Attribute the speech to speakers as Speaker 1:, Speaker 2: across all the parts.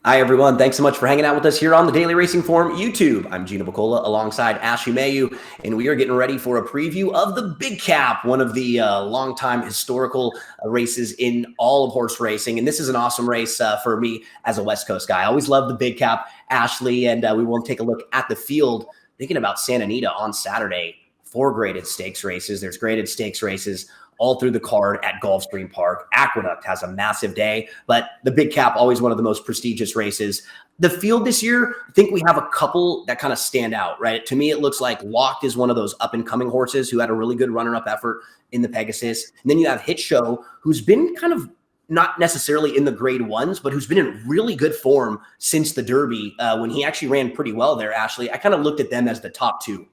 Speaker 1: Hi, everyone. Thanks so much for hanging out with us here on the Daily Racing Forum YouTube. I'm Gino Buccola alongside Ashley Mailloux, and we are getting ready for a preview of the Big Cap, one of the longtime historical races in all of horse racing. And this is an awesome race for me as a West Coast guy. I always love the Big Cap, Ashley, and we will take a look at the field, thinking about Santa Anita on Saturday. 4 graded stakes races. There's graded stakes races all through the card at Gulfstream Park. Aqueduct has a massive day, but the Big Cap, always one of the most prestigious races. The field this year, I think we have a couple that kind of stand out, right? To me, it looks like Locked is one of those up-and-coming horses who had a really good runner-up effort in the Pegasus. And then you have Hit Show, who's been kind of not necessarily in the grade ones, but who's been in really good form since the Derby when he actually ran pretty well there, Ashley. I kind of looked at them as the top 2.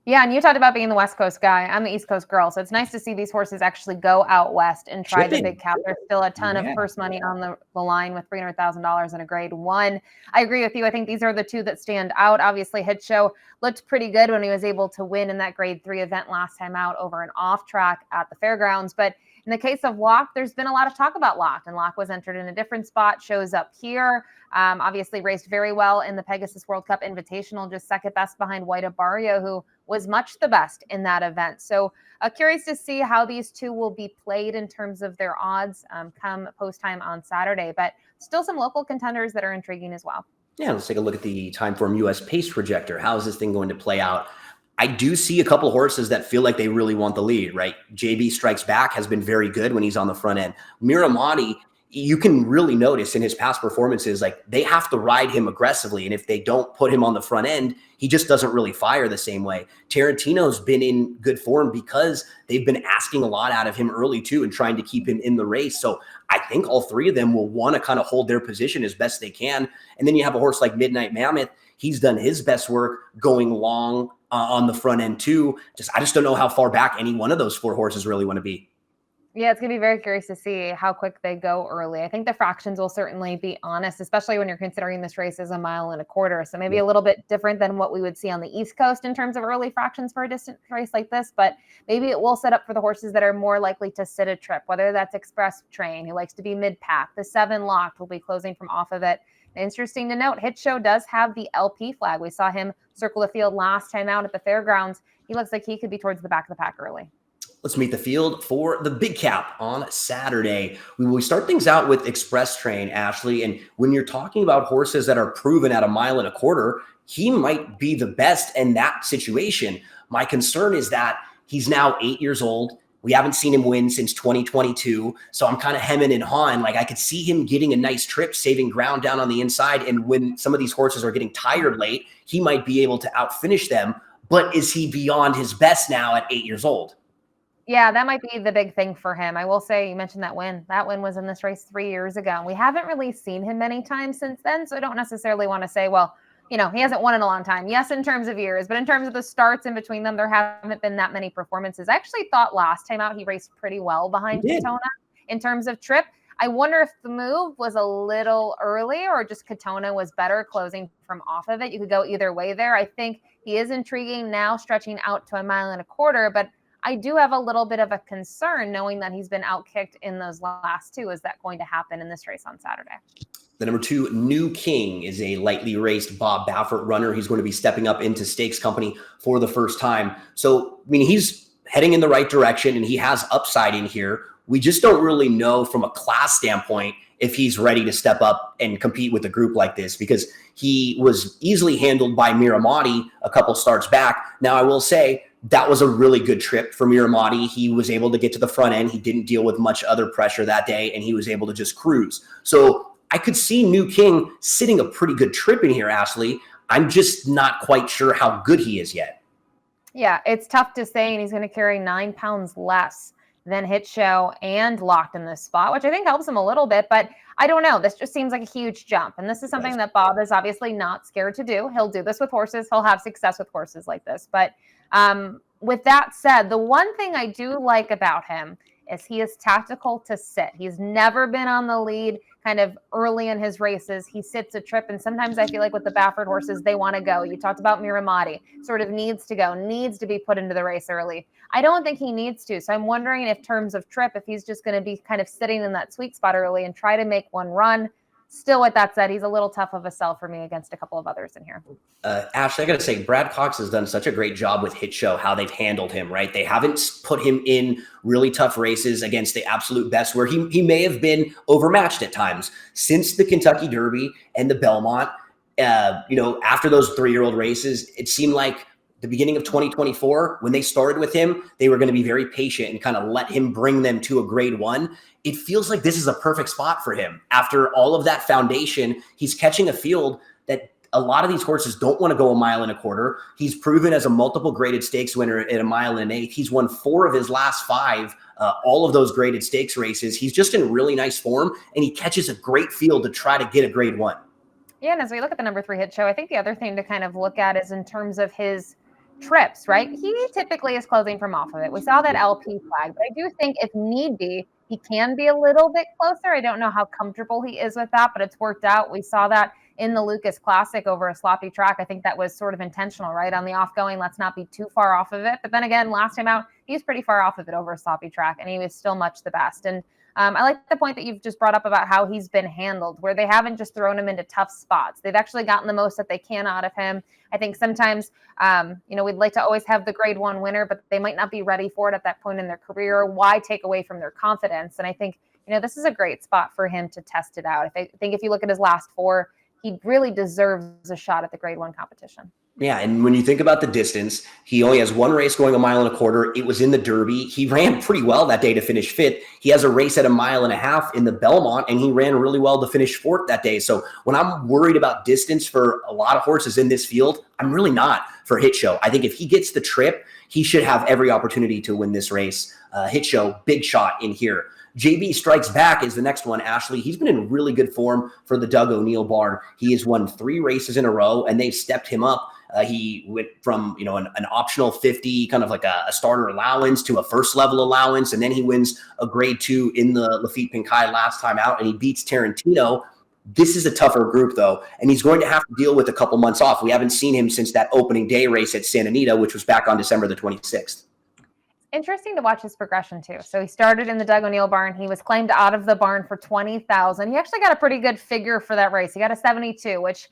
Speaker 2: Yeah, and you talked about being the West Coast guy. I'm the East Coast girl, so it's nice to see these horses actually go out west and try the Big Cap. There's still a ton of purse money on the line with $300,000 in a grade 1. I agree with you. I think these are the 2 that stand out. Obviously, Hit Show looked pretty good when he was able to win in that grade 3 event last time out over an off track at the fairgrounds. But in the case of Locke, there's been a lot of talk about Locke, and Locke was entered in a different spot, shows up here. Obviously raced very well in the Pegasus World Cup Invitational, just second best behind White Abario, who was much the best in that event. So curious to see how these 2 will be played in terms of their odds come post time on Saturday, but still some local contenders that are intriguing as well.
Speaker 1: Yeah, let's take a look at the Timeform US pace projector. How is this thing going to play out? I do see a couple horses that feel like they really want the lead, right? JB Strikes Back has been very good when he's on the front end. Mirahmadi, you can really notice in his past performances, like they have to ride him aggressively. And if they don't put him on the front end, he just doesn't really fire the same way. Tarantino's been in good form because they've been asking a lot out of him early too and trying to keep him in the race. So I think all 3 of them will want to kind of hold their position as best they can. And then you have a horse like Midnight Mammoth. He's done his best work going long on the front end too. I just don't know how far back any one of those 4 horses really want to be.
Speaker 2: Yeah, it's going to be very curious to see how quick they go early. I think the fractions will certainly be honest, especially when you're considering this race as 1.25 miles. So maybe a little bit different than what we would see on the East Coast in terms of early fractions for a distance race like this. But maybe it will set up for the horses that are more likely to sit a trip, whether that's Express Train, who likes to be mid-pack. The 7 Locked will be closing from off of it. Interesting to note, Hit Show does have the LP flag. We saw him circle the field last time out at the fairgrounds. He looks like he could be towards the back of the pack early.
Speaker 1: Let's meet the field for the Big Cap on Saturday. We will start things out with Express Train, Ashley. And when you're talking about horses that are proven at 1.25 miles, he might be the best in that situation. My concern is that he's now 8 years old. We haven't seen him win since 2022. So I'm kind of hemming and hawing. Like I could see him getting a nice trip, saving ground down on the inside. And when some of these horses are getting tired late, he might be able to outfinish them. But is he beyond his best now at 8 years old?
Speaker 2: Yeah, that might be the big thing for him. I will say, you mentioned that win. That win was in this race 3 years ago. We haven't really seen him many times since then, so I don't necessarily want to say, well, he hasn't won in a long time. Yes, in terms of years, but in terms of the starts in between them, there haven't been that many performances. I actually thought last time out he raced pretty well behind Katonah in terms of trip. I wonder if the move was a little early or just Katonah was better closing from off of it. You could go either way there. I think he is intriguing now, stretching out to 1.25 miles, but I do have a little bit of a concern knowing that he's been outkicked in those last 2. Is that going to happen in this race on Saturday?
Speaker 1: The number 2, New King, is a lightly raced Bob Baffert runner. He's going to be stepping up into stakes company for the first time. So, he's heading in the right direction and he has upside in here. We just don't really know from a class standpoint if he's ready to step up and compete with a group like this because he was easily handled by Mirahmadi a couple starts back. Now, I will say, that was a really good trip for Mirahmadi. He was able to get to the front end. He didn't deal with much other pressure that day, and he was able to just cruise. So I could see New King sitting a pretty good trip in here, Ashley. I'm just not quite sure how good he is yet.
Speaker 2: Yeah, it's tough to say, and he's going to carry 9 pounds less than Hit Show and Locked in this spot, which I think helps him a little bit, but I don't know. This just seems like a huge jump, and this is something that Bob is obviously not scared to do. He'll do this with horses. He'll have success with horses like this, but with that said, the one thing I do like about him is he is tactical to sit. He's never been on the lead kind of early in his races. He sits a trip, and sometimes I feel like with the Baffert horses, they want to go. You talked about Mirahmadi, sort of needs to go, needs to be put into the race early. I don't think he needs to, so I'm wondering if terms of trip, if he's just going to be kind of sitting in that sweet spot early and try to make one run. Still, with that said, he's a little tough of a sell for me against a couple of others in here.
Speaker 1: Ashley, I got to say, Brad Cox has done such a great job with Hit Show, how they've handled him, right? They haven't put him in really tough races against the absolute best, where he may have been overmatched at times. Since the Kentucky Derby and the Belmont, after those 3-year-old races, it seemed like the beginning of 2024, when they started with him, they were going to be very patient and kind of let him bring them to a grade 1. It feels like this is a perfect spot for him. After all of that foundation, he's catching a field that a lot of these horses don't want to go 1.25 miles. He's proven as a multiple graded stakes winner at 1 1/8 miles. He's won 4 of his last 5, all of those graded stakes races. He's just in really nice form, and he catches a great field to try to get a grade 1.
Speaker 2: Yeah, and as we look at the number 3 Hit Show, I think the other thing to kind of look at is in terms of his trips, right? He typically is closing from off of it. We saw that LP flag, but I do think if need be, he can be a little bit closer. I don't know how comfortable he is with that, but it's worked out. We saw that in the Lucas Classic over a sloppy track. I think that was sort of intentional, right? On the offgoing, let's not be too far off of it. But then again, last time out, he was pretty far off of it over a sloppy track, and he was still much the best. And I like the point that you've just brought up about how he's been handled, where they haven't just thrown him into tough spots. They've actually gotten the most that they can out of him. I think sometimes, we'd like to always have the grade 1 winner, but they might not be ready for it at that point in their career. Why take away from their confidence? And I think, this is a great spot for him to test it out. I think if you look at his last 4, he really deserves a shot at the grade 1 competition.
Speaker 1: Yeah, and when you think about the distance, he only has 1 race going 1.25 miles. It was in the Derby. He ran pretty well that day to finish 5th. He has a race at 1.5 miles in the Belmont, and he ran really well to finish 4th that day. So when I'm worried about distance for a lot of horses in this field, I'm really not for Hit Show. I think if he gets the trip, he should have every opportunity to win this race. Hit Show, big shot in here. JB Strikes Back is the next one, Ashley. He's been in really good form for the Doug O'Neill barn. He has won 3 races in a row, and they've stepped him up. He went from, an optional 50, kind of like a starter allowance, to a first level allowance. And then he wins a grade 2 in the Lafitte Pincay last time out, and he beats Tarantino. This is a tougher group, though, and he's going to have to deal with a couple months off. We haven't seen him since that opening day race at Santa Anita, which was back on December the 26th.
Speaker 2: Interesting to watch his progression too. So he started in the Doug O'Neill barn. He was claimed out of the barn for $20,000. He actually got a pretty good figure for that race. He got a 72, which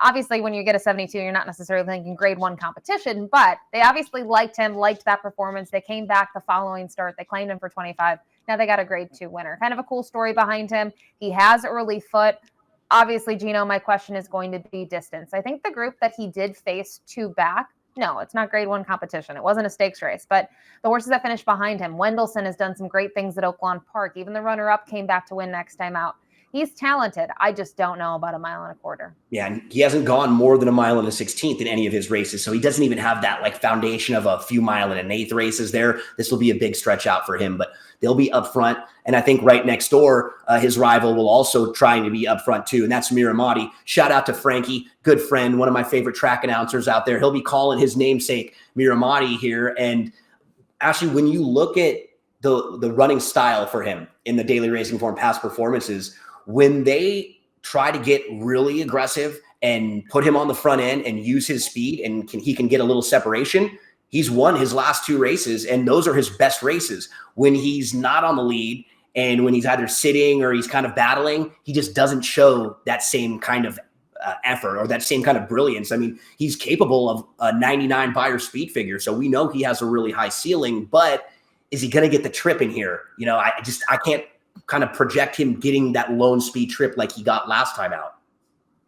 Speaker 2: obviously when you get a 72, you're not necessarily thinking grade 1 competition, but they obviously liked him, liked that performance. They came back the following start. They claimed him for 25. Now they got a grade 2 winner. Kind of a cool story behind him. He has early foot. Obviously, Gino, my question is going to be distance. I think the group that he did face 2 back, no, it's not grade 1 competition. It wasn't a stakes race, but the horses that finished behind him, Wendelson has done some great things at Oaklawn Park. Even the runner-up came back to win next time out. He's talented. I just don't know about 1.25 miles.
Speaker 1: Yeah, and he hasn't gone more than 1 1/16 in any of his races, so he doesn't even have that foundation of a few 1 1/8 races there. This will be a big stretch out for him, but they'll be up front. And I think right next door, his rival will also try to be up front too, and that's Mirahmadi. Shout out to Frankie, good friend, one of my favorite track announcers out there. He'll be calling his namesake Mirahmadi here. And actually, when you look at the running style for him in the Daily Racing Form past performances, when they try to get really aggressive and put him on the front end and use his speed, and he can get a little separation, he's won his last 2 races, and those are his best races. When he's not on the lead and when he's either sitting or he's kind of battling, he just doesn't show that same kind of effort or that same kind of brilliance. I mean, he's capable of a 99 buyer speed figure, so we know he has a really high ceiling, but is he going to get the trip in here? I can't kind of project him getting that lone speed trip like he got last time out.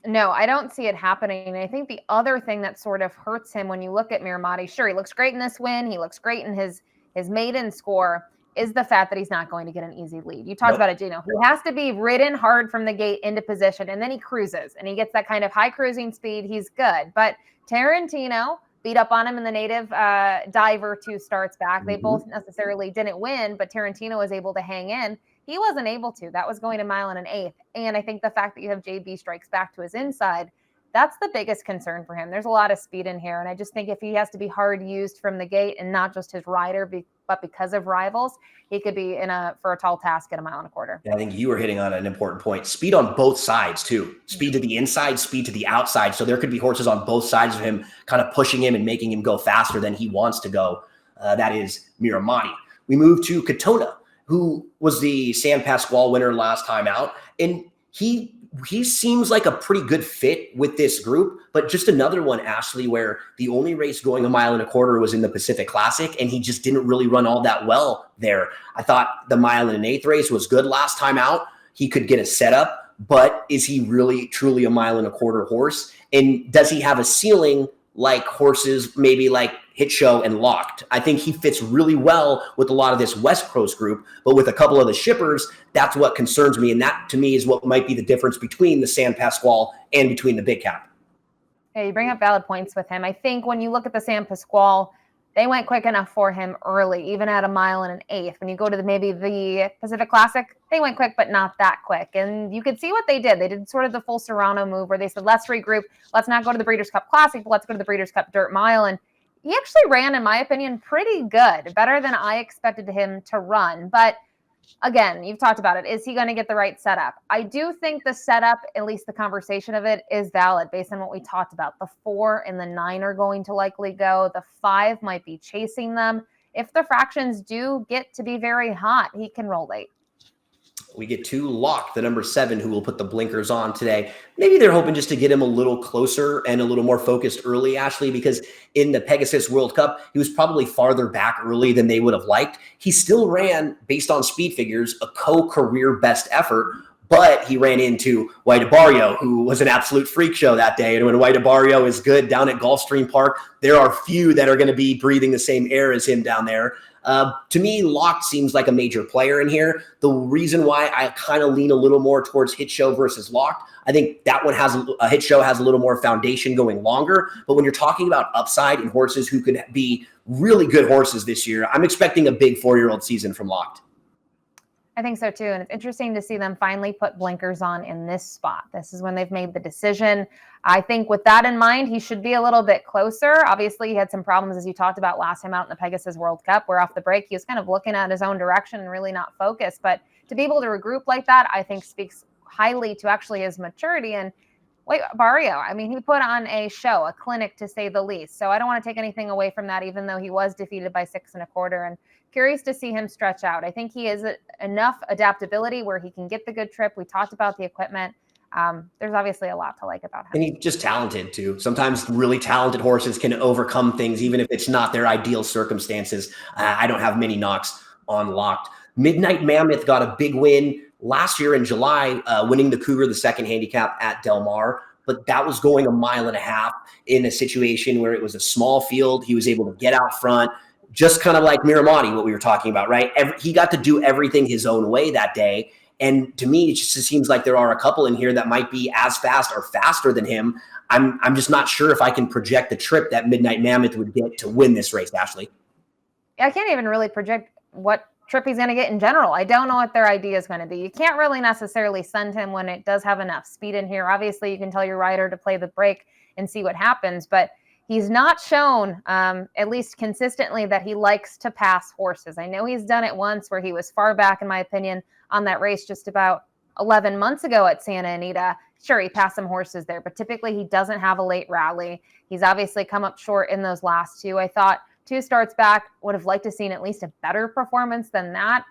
Speaker 2: No, I don't see it happening. And I think the other thing that sort of hurts him when you look at Mirahmadi, sure, he looks great in this win. He looks great in his maiden score, is the fact that he's not going to get an easy lead. You talked about it, Gino. He has to be ridden hard from the gate into position, and then he cruises, and he gets that kind of high cruising speed. He's good. But Tarantino beat up on him in the native diver 2 starts back. They both necessarily didn't win, but Tarantino was able to hang in. He wasn't able to. That was going 1 1/8 miles. And I think the fact that you have JB Strikes Back to his inside, that's the biggest concern for him. There's a lot of speed in here. And I just think if he has to be hard used from the gate and not just his rider, but because of rivals, he could be for a tall task at 1.25 miles.
Speaker 1: Yeah, I think you were hitting on an important point. Speed on both sides too. Speed to the inside, speed to the outside. So there could be horses on both sides of him kind of pushing him and making him go faster than he wants to go. That is Mirahmadi. We move to Katonah, who was the San Pasquale winner last time out. And he he seems like a pretty good fit with this group, but just another one, Ashley, where the only race going 1.25 miles was in the Pacific Classic, and he just didn't really run all that well there. I thought the 1 1/8 race was good last time out. He could get a setup, but is he really truly a 1.25 mile horse? And does he have a ceiling like horses maybe like Hit Show and Locked? I think he fits really well with a lot of this West Coast group, but with a couple of the shippers, that's what concerns me. And that to me is what might be the difference between the San Pasquale and between the Big Cap.
Speaker 2: Yeah, you bring up valid points with him. I think when you look at the San Pasquale, they went quick enough for him early, even at 1 1/8. When you go to maybe the Pacific Classic, they went quick, but not that quick. And you could see what they did. They did sort of the full Serrano move where they said, let's regroup. Let's not go to the Breeders' Cup Classic, but let's go to the Breeders' Cup Dirt Mile. And he actually ran, in my opinion, pretty good, better than I expected him to run. But again, you've talked about it. Is he going to get the right setup? I do think the setup, at least the conversation of it, is valid based on what we talked about. The 4 and the 9 are going to likely go. The 5 might be chasing them. If the fractions do get to be very hot, he can roll late.
Speaker 1: We get to Lock, the number 7, who will put the blinkers on today. Maybe they're hoping just to get him a little closer and a little more focused early, Ashley, because in the Pegasus World Cup, he was probably farther back early than they would have liked. He still ran, based on speed figures, a co-career best effort, but he ran into White Barrio, who was an absolute freak show that day. And when White Barrio is good down at Gulfstream Park, there are few that are going to be breathing the same air as him down there. To me, Locked seems like a major player in here. The reason why I kind of lean a little more towards Hit Show versus Locked, I think that one has a Hit Show has a little more foundation going longer. But when you're talking about upside and horses who could be really good horses this year, I'm expecting a big 4-year-old season from Locked.
Speaker 2: I think so too. And it's interesting to see them finally put blinkers on in this spot. This is when they've made the decision. I think with that in mind, he should be a little bit closer. Obviously, he had some problems, as you talked about last time out in the Pegasus World Cup, where off the break, he was kind of looking at his own direction and really not focused. But to be able to regroup like that, I think speaks highly to actually his maturity. And wait, Barrio, I mean, he put on a show, a clinic to say the least. So I don't want to take anything away from that, even though he was defeated by 6 1/4. And curious to see him stretch out. I think he is enough adaptability where he can get the good trip. We talked about the equipment. There's obviously a lot to like about him.
Speaker 1: And he's just talented too. Sometimes really talented horses can overcome things, even if it's not their ideal circumstances. I don't have many knocks on Locked. Midnight Mammoth got a big win last year in July, winning the Cougar, the 2nd handicap at Del Mar. But that was going 1.5 miles in a situation where it was a small field. He was able to get out front, just kind of like Mirahmadi, what we were talking about, right? He got to do everything his own way that day. And to me, it just seems like there are a couple in here that might be as fast or faster than him. I'm just not sure if I can project the trip that Midnight Mammoth would get to win this race, Ashley.
Speaker 2: I can't even really project what trip he's going to get in general. I don't know what their idea is going to be. You can't really necessarily send him when it does have enough speed in here. Obviously, you can tell your rider to play the brake and see what happens, but he's not shown, at least consistently, that he likes to pass horses. I know he's done it once where he was far back, in my opinion, on that race just about 11 months ago at Santa Anita. Sure, he passed some horses there, but typically he doesn't have a late rally. He's obviously come up short in those last 2. I thought 2 starts back, would have liked to seen at least a better performance than that.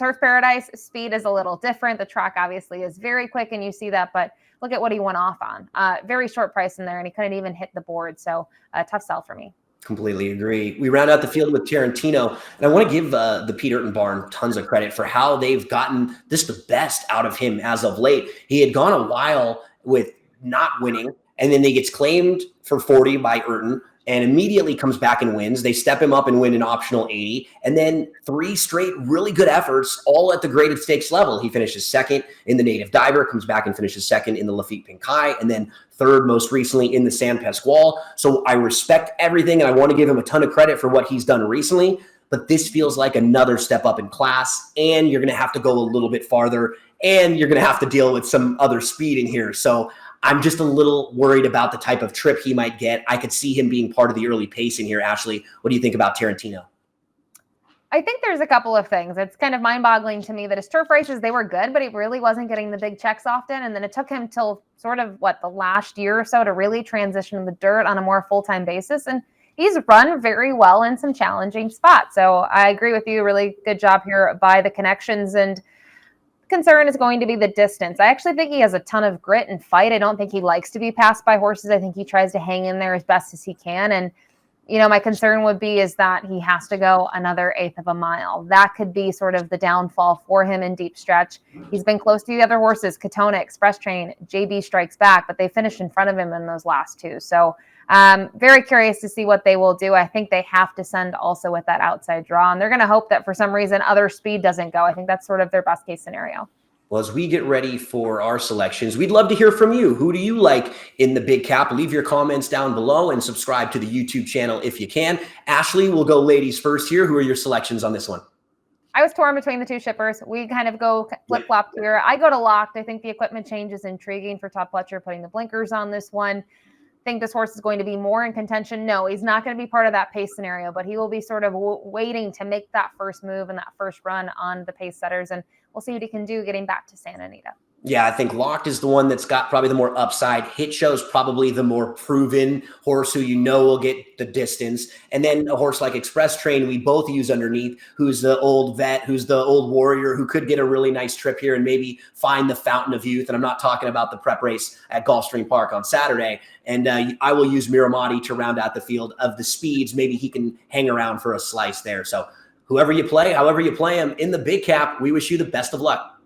Speaker 2: Turf Paradise, speed is a little different. The track obviously is very quick, and you see that, but look at what he went off on. Very short price in there, and he couldn't even hit the board. So tough sell for me.
Speaker 1: Completely agree. We round out the field with Tarantino, and I want to give the Pete Urton barn tons of credit for how they've gotten just the best out of him as of late. He had gone a while with not winning, and then he gets claimed for 40 by Urton and immediately comes back and wins. They step him up and win an optional 80, and then 3 straight really good efforts, all at the graded stakes level. He finishes 2nd in the Native Diver, comes back and finishes 2nd in the Lafitte Pinkai, and then 3rd most recently in the San Pasquale. So I respect everything, and I want to give him a ton of credit for what he's done recently, but this feels like another step up in class, and you're going to have to go a little bit farther, and you're going to have to deal with some other speed in here. So I'm just a little worried about the type of trip he might get. I could see him being part of the early pace in here. Ashley, what do you think about Tarantino?
Speaker 2: I think there's a couple of things. It's kind of mind-boggling to me that his turf races, they were good, but he really wasn't getting the big checks often. And then it took him till sort of, the last year or so to really transition to the dirt on a more full-time basis. And he's run very well in some challenging spots. So I agree with you. Really good job here by the connections. And concern is going to be the distance. I actually think he has a ton of grit and fight. I don't think he likes to be passed by horses. I think he tries to hang in there as best as he can. And, my concern would be is that he has to go another 1/8 of a mile. That could be sort of the downfall for him in deep stretch. He's been close to the other horses, Katonah, Express Train, JB Strikes Back, but they finished in front of him in those last two. So very curious to see what they will do. I think they have to send also with that outside draw, and they're going to hope that for some reason other speed doesn't go. I think that's sort of their best case scenario.
Speaker 1: Well, as we get ready for our selections, we'd love to hear from you. Who do you like in the big cap? Leave your comments down below and subscribe to the YouTube channel if you can. Ashley, we'll go ladies first here. Who are your selections on this one?
Speaker 2: I was torn between the two shippers. We kind of go flip-flop here. I go to Locked. I think the equipment change is intriguing for Todd Pletcher putting the blinkers on this one. Think this horse is going to be more in contention? No, he's not going to be part of that pace scenario, but he will be sort of waiting to make that first move and that first run on the pace setters, and we'll see what he can do getting back to Santa Anita.
Speaker 1: Yeah, I think Locked is the one that's got probably the more upside. Hit Show's probably the more proven horse who will get the distance. And then a horse like Express Train, we both use underneath, who's the old vet, who's the old warrior, who could get a really nice trip here and maybe find the fountain of youth. And I'm not talking about the prep race at Gulfstream Park on Saturday. And I will use Mirahmadi to round out the field of the speeds. Maybe he can hang around for a slice there. So whoever you play, however you play him in the big cap, we wish you the best of luck.